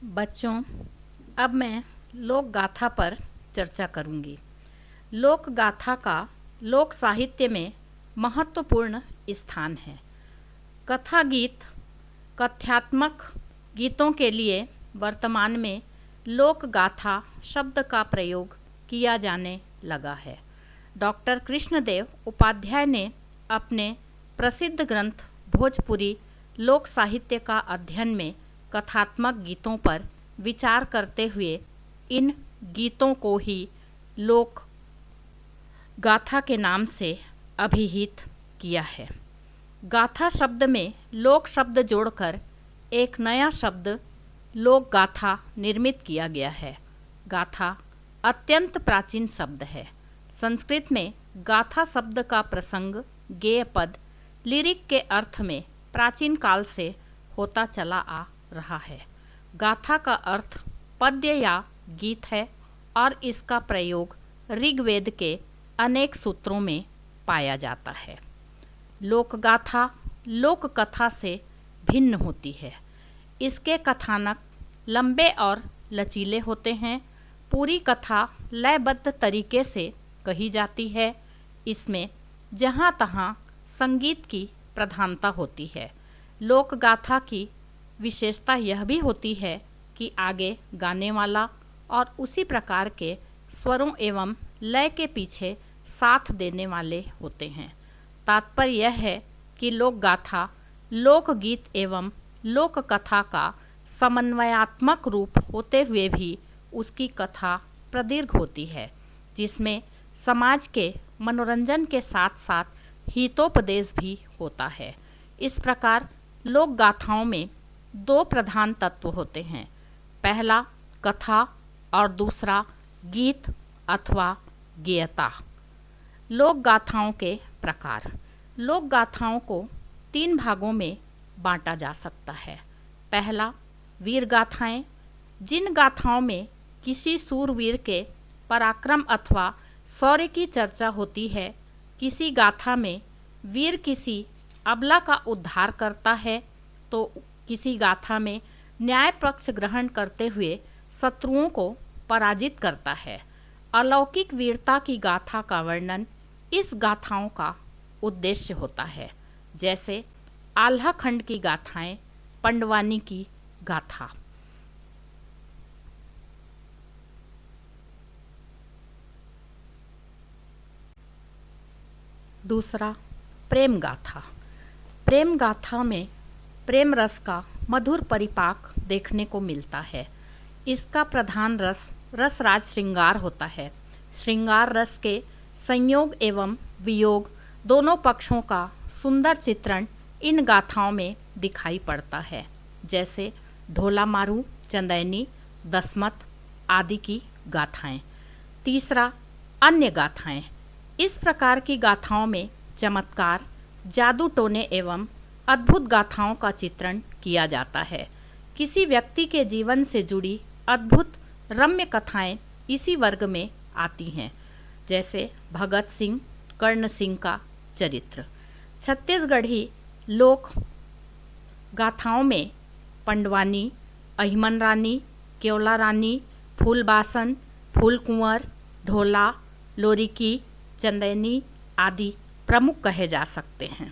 बच्चों, अब मैं लोक गाथा पर चर्चा करूंगी। लोक गाथा का लोक साहित्य में महत्वपूर्ण स्थान है। कथा गीत, कथ्यात्मक गीतों के लिए वर्तमान में लोक गाथा शब्द का प्रयोग किया जाने लगा है। डॉक्टर कृष्णदेव उपाध्याय ने अपने प्रसिद्ध ग्रंथ भोजपुरी लोक साहित्य का अध्ययन में कथात्मक गीतों पर विचार करते हुए इन गीतों को ही लोक गाथा के नाम से अभिहित किया है। गाथा शब्द में लोक शब्द जोड़कर एक नया शब्द लोक गाथा निर्मित किया गया है। गाथा अत्यंत प्राचीन शब्द है। संस्कृत में गाथा शब्द का प्रसंग गेय पद, लिरिक के अर्थ में प्राचीन काल से होता चला आ रहा है। गाथा का अर्थ पद्य या गीत है और इसका प्रयोग ऋग्वेद के अनेक सूत्रों में पाया जाता है। लोक गाथा लोक कथा से भिन्न होती है। इसके कथानक लंबे और लचीले होते हैं। पूरी कथा लयबद्ध तरीके से कही जाती है। इसमें जहाँ तहाँ संगीत की प्रधानता होती है। लोक गाथा की विशेषता यह भी होती है कि आगे गाने वाला और उसी प्रकार के स्वरों एवं लय के पीछे साथ देने वाले होते हैं। तात्पर्य यह है कि लोक गाथा लोक गीत एवं लोक कथा का समन्वयात्मक रूप होते हुए भी उसकी कथा प्रदीर्घ होती है, जिसमें समाज के मनोरंजन के साथ साथ हितोपदेश भी होता है। इस प्रकार लोक गाथाओं में दो प्रधान तत्व होते हैं। पहला कथा और दूसरा गीत अथवा गेयता। लोक गाथाओं के प्रकार। लोक गाथाओं को 3 भागों में बांटा जा सकता है। पहला वीर गाथाएं। जिन गाथाओं में किसी सूरवीर के पराक्रम अथवा शौर्य की चर्चा होती है। किसी गाथा में वीर किसी अबला का उद्धार करता है तो किसी गाथा में न्याय पक्ष ग्रहण करते हुए शत्रुओं को पराजित करता है। अलौकिक वीरता की गाथा का वर्णन इस गाथाओं का उद्देश्य होता है, जैसे आल्हा खंड की गाथाएं, पंडवानी की गाथा। दूसरा प्रेम गाथा। प्रेम गाथा में प्रेम रस का मधुर परिपाक देखने को मिलता है। इसका प्रधान रस रसराज श्रृंगार होता है। श्रृंगार रस के संयोग एवं वियोग दोनों पक्षों का सुंदर चित्रण इन गाथाओं में दिखाई पड़ता है, जैसे ढोला मारू, चंदैनी, दसमत आदि की गाथाएं। तीसरा अन्य गाथाएं। इस प्रकार की गाथाओं में चमत्कार, जादू टोने एवं अद्भुत गाथाओं का चित्रण किया जाता है। किसी व्यक्ति के जीवन से जुड़ी अद्भुत रम्य कथाएं इसी वर्ग में आती हैं, जैसे भगत सिंह, कर्ण सिंह का चरित्र। छत्तीसगढ़ी लोक गाथाओं में पंडवानी, अहिमन रानी, केवला रानी, फूलबासन, फूलकुंवर, ढोला, लोरिकी, चंदैनी आदि प्रमुख कहे जा सकते हैं।